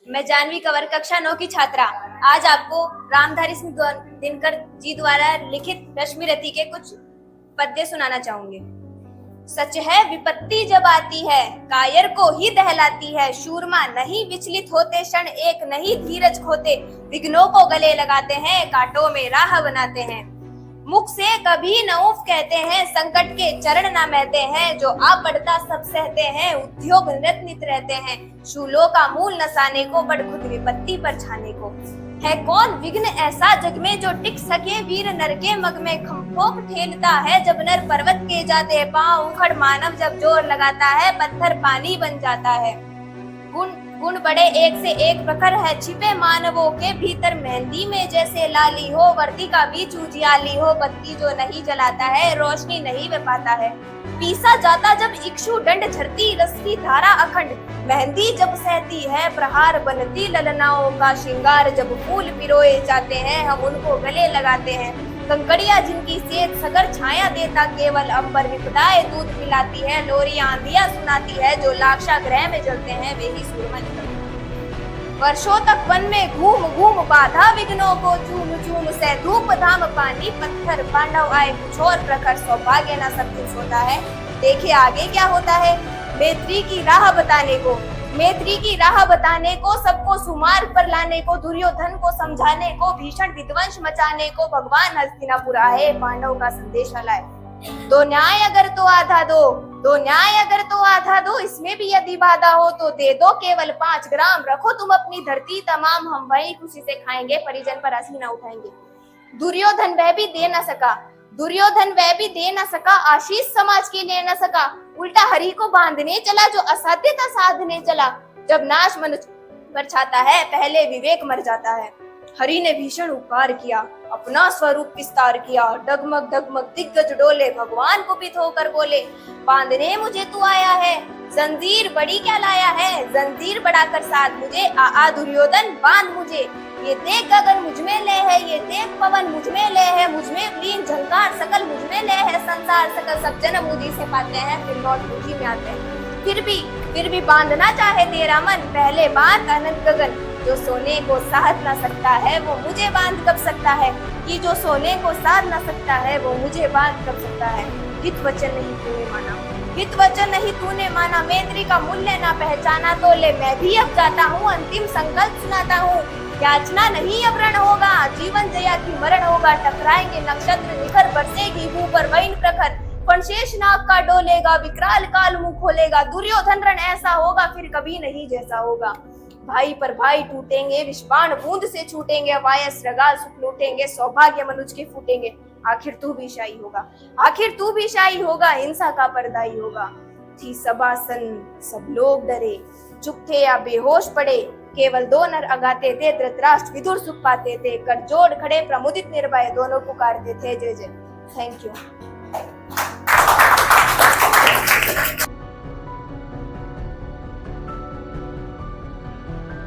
मैं जानवी कंवर कक्षा 9 की छात्रा आज आपको रामधारी सिंह दिनकर जी द्वारा लिखित रश्मि रति के कुछ पद्य सुनाना चाहूंगी। सच है विपत्ति जब आती है कायर को ही दहलाती है, शूरमा नहीं विचलित होते, क्षण एक नहीं धीरज खोते, विघ्नों को गले लगाते हैं, कांटों में राह बनाते हैं। मुख से कभी न उफ कहते हैं, संकट के चरण न महते हैं, जो आ पड़ता सब सहते हैं, उद्योग नित रहते हैं, शूलों का मूल नसाने को बड़ खुद विपत्ति पर छाने को। है कौन विघ्न ऐसा जग में जो टिक सके, वीर नर के मग में खम्भोक ठेलता है, जब नर पर्वत के जाते पांव, उखड़ मानव जब जोर लगाता है, पत्थर पानी बन जाता है। गुण बड़े एक से एक प्रखर है, छिपे मानवों के भीतर, मेहंदी में जैसे लाली हो, वर्दी का बीच उजियाली हो, बत्ती जो नहीं जलाता है, रोशनी नहीं बे पाता है। पीसा जाता जब इक्षु दंड झरती, रस की धारा अखंड, मेहंदी जब सहती है, प्रहार बनती ललनाओं का श्रृंगार, जब फूल पिरोए जाते हैं, हम उनको गले लगाते हैं। कंकड़िया जिनकी सेज सगर छाया देता, केवल अंबर विपदाएं दूध पिलाती है, लोरियां आंधियां सुनाती है, जो लाक्षा ग्रह में जलते हैं वे ही सूरमा निकलते हैं। वर्षों तक वन में घूम घूम बाधा विघ्नों को, चूम चूम से धूप धाम पानी पत्थर, पांडव आए कुछ और प्रखर, सौभाग्य न सब कुछ होता है, देखे आगे क्या होता है। मैत्री की राह बताने को, सबको सुमार्ग पर लाने को, दुर्योधन को समझाने को, भीषण विध्वंस मचाने को, भगवान हस्तिनापुर आए, पांडव का संदेशा लाए। दो न्याय अगर तो आधा दो, इसमें भी यदि बाधा हो तो दे दो केवल 5 ग्राम, रखो तुम अपनी धरती तमाम, हम वही खुशी से खाएंगे, परिजन पर हंसी न उठाएंगे। दुर्योधन वह भी दे न सका, आशीष समाज के ले न सका, उल्टा हरि को बांधने चला, जो असाध्य था साधने चला। जब नाश मनुष्य पर छाता है, पहले विवेक मर जाता है। हरि ने भीषण उपकार किया, अपना स्वरूप विस्तार किया, डगमग डगमग दिग्गज डोले, भगवान कुपित होकर बोले, बांधने मुझे तू आया है, जंजीर बड़ी क्या लाया है, जंजीर बढ़ाकर साथ मुझे, आ दुर्योधन बांध मुझे। ये देख गगन मुझ में ले है, ये देख पवन मुझ में ले है, मुझ में लीन झंकार सकल मुझ में ले है, संसार सकल सब जन्म मुझी से पाते हैं, फिर लौट मुझी में आते हैं। फिर भी बांधना चाहे तेरा मन, पहले बांध अनंत गगन, जो सोने को साध ना सकता है वो मुझे बांध कब सकता है, कि जो सोने को साध ना सकता है वो मुझे बांध कब सकता है। हित वचन नहीं तूने माना, मैत्री का मूल्य ना पहचाना, तो ले मैं भी अब जाता हूँ, अंतिम संकल्प सुनाता हूँ। याचना नहीं अब रण होगा, जीवन जया की मरण होगा, टकराएंगे नक्षत्र, निखर बरसेगी भू पर वैन प्रखर, पण शेषनाग का डोलेगा, विकराल काल मुंह खोलेगा, दुर्योधन रण ऐसा होगा फिर कभी नहीं जैसा होगा। भाई पर भाई टूटेंगे, विषबाण बूंद से छूटेंगे, वायस रगाल सुख लूटेंगे, सौभाग्य मनुज के फूटेंगे, आखिर तू भी शाही होगा, हिंसा का पर्दाई होगा। थी सभासन सब लोग डरे, चुप थे या बेहोश पड़े, केवल 2 नर अगाते थे, धृतराष्ट्र विदुर सुख पाते थे, कर जोड़ खड़े प्रमुदित निर्भय, दोनों पुकारते थे जय जय। Thank you.